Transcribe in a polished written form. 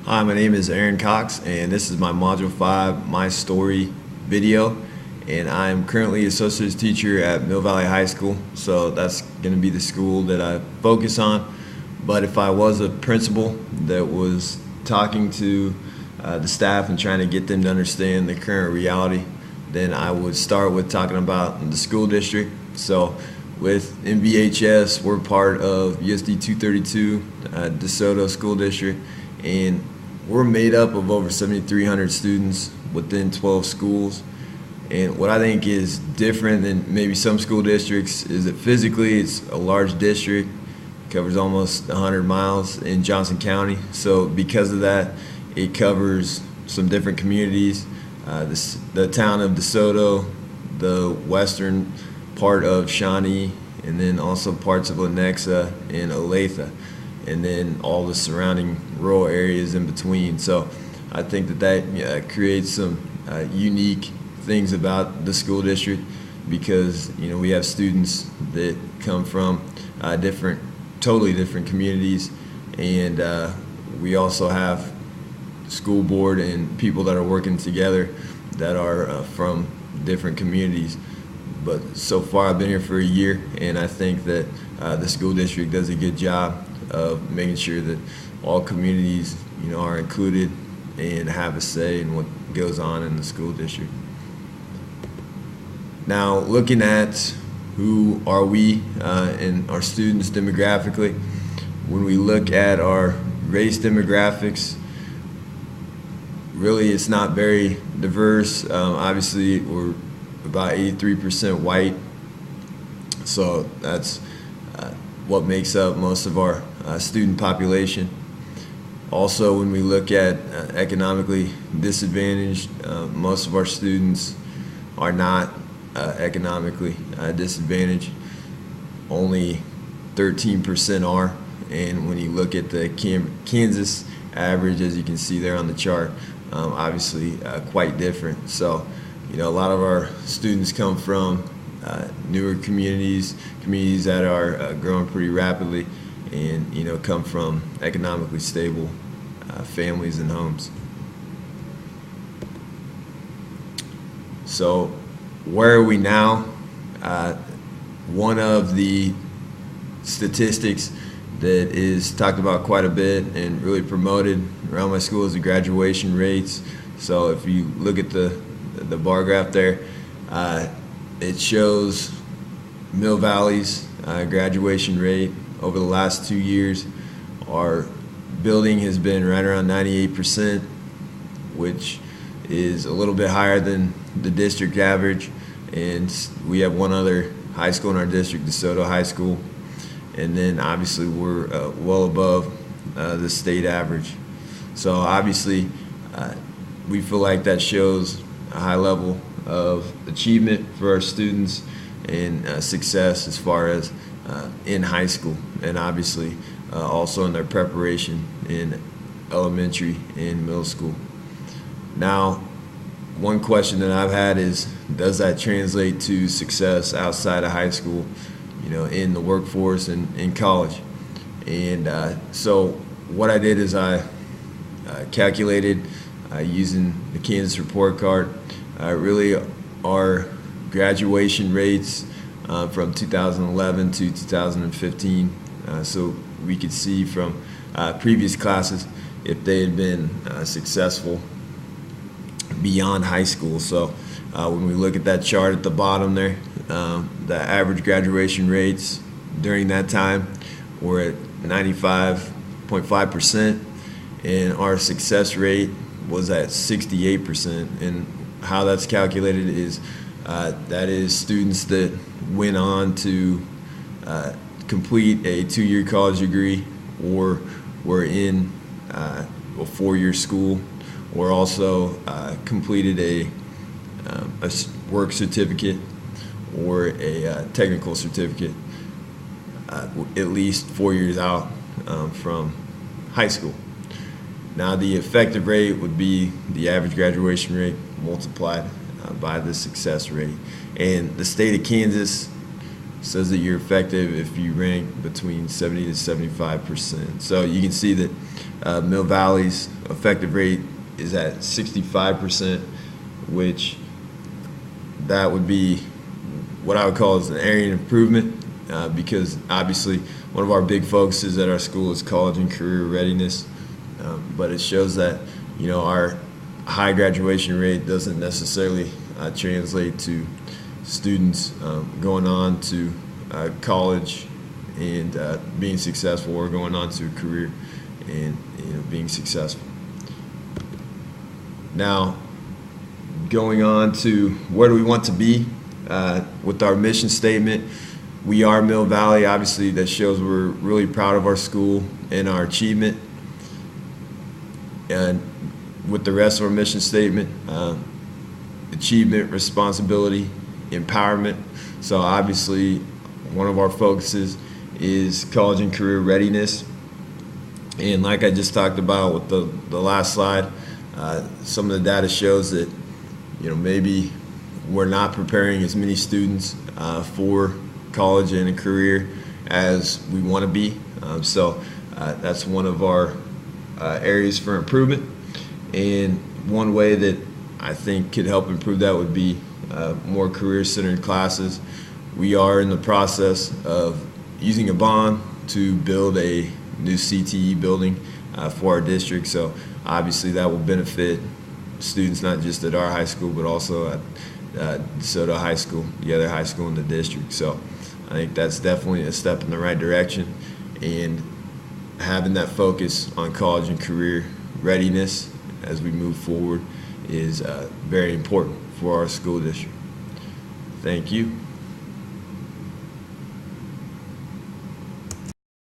Hi, my name is Aaron Cox, and this is my Module 5 My Story video. And I'm currently associate teacher at Mill Valley High School, so that's going to be the school that I focus on. But if I was a principal that was talking to the staff and trying to get them to understand the current reality, then I would start with talking about the school district. So with MVHS, we're part of USD 232, DeSoto School District, and we're made up of over 7,300 students within 12 schools. And what I think is different than maybe some school districts is that physically it's a large district, covers almost 100 miles in Johnson County. So because of that, it covers some different communities. The town of DeSoto, the western part of Shawnee, and then also parts of Lenexa and Olathe, and then all the surrounding rural areas in between. So I think that creates some unique things about the school district, because we have students that come from totally different communities, and we also have school board and people that are working together that are from different communities. But so far I've been here for a year, and I think that the school district does a good job of making sure that all communities are included and have a say in what goes on in the school district. Now, looking at who are we and our students demographically, when we look at our race demographics, really it's not very diverse. Obviously, we're about 83% white, so that's what makes up most of our student population. Also, when we look at economically disadvantaged, most of our students are not economically disadvantaged. Only 13% are, and when you look at the Kansas average, as you can see there on the chart, obviously quite different. So a lot of our students come from newer communities that are growing pretty rapidly, and come from economically stable families and homes. So where are we now? One of the statistics that is talked about quite a bit and really promoted around my school is the graduation rates. So if you look at the bar graph there, it shows Mill Valley's graduation rate over the last 2 years. Our building has been right around 98%, which is a little bit higher than the district average. And we have one other high school in our district, DeSoto High School. And then obviously we're well above the state average. So obviously we feel like that shows a high level of achievement for our students and success as far as in high school, and obviously also in their preparation in elementary and middle school. Now, one question that I've had is, does that translate to success outside of high school, in the workforce and in college? And so what I did is I calculated using the Kansas report card really our graduation rates from 2011 to 2015, so we could see from previous classes if they had been successful beyond high school. So when we look at that chart at the bottom there, the average graduation rates during that time were at 95.5%, and our success rate was at 68%. And how that's calculated is that is students that went on to complete a 2-year college degree, or were in a 4-year school, or also completed a work certificate or a technical certificate at least 4 years out from high school. Now, the effective rate would be the average graduation rate multiplied by the success rate. And the state of Kansas says that you're effective if you rank between 70 to 75%. So you can see that Mill Valley's effective rate is at 65%, which that would be what I would call as an area of improvement, because obviously one of our big focuses at our school is college and career readiness, but it shows that our high graduation rate doesn't necessarily translate to students going on to college and being successful, or going on to a career and being successful. Now, going on to where do we want to be with our mission statement. We are Mill Valley. Obviously, that shows we're really proud of our school and our achievement. And with the rest of our mission statement, achievement, responsibility, empowerment. So obviously, one of our focuses is college and career readiness. And like I just talked about with the last slide, some of the data shows that maybe we're not preparing as many students for college and a career as we want to be. So that's one of our areas for improvement. And one way that I think could help improve that would be more career-centered classes. We are in the process of using a bond to build a new CTE building for our district. So obviously that will benefit students not just at our high school, but also at DeSoto High School, the other high school in the district. So I think that's definitely a step in the right direction, and having that focus on college and career readiness as we move forward is very important for our school district. Thank you.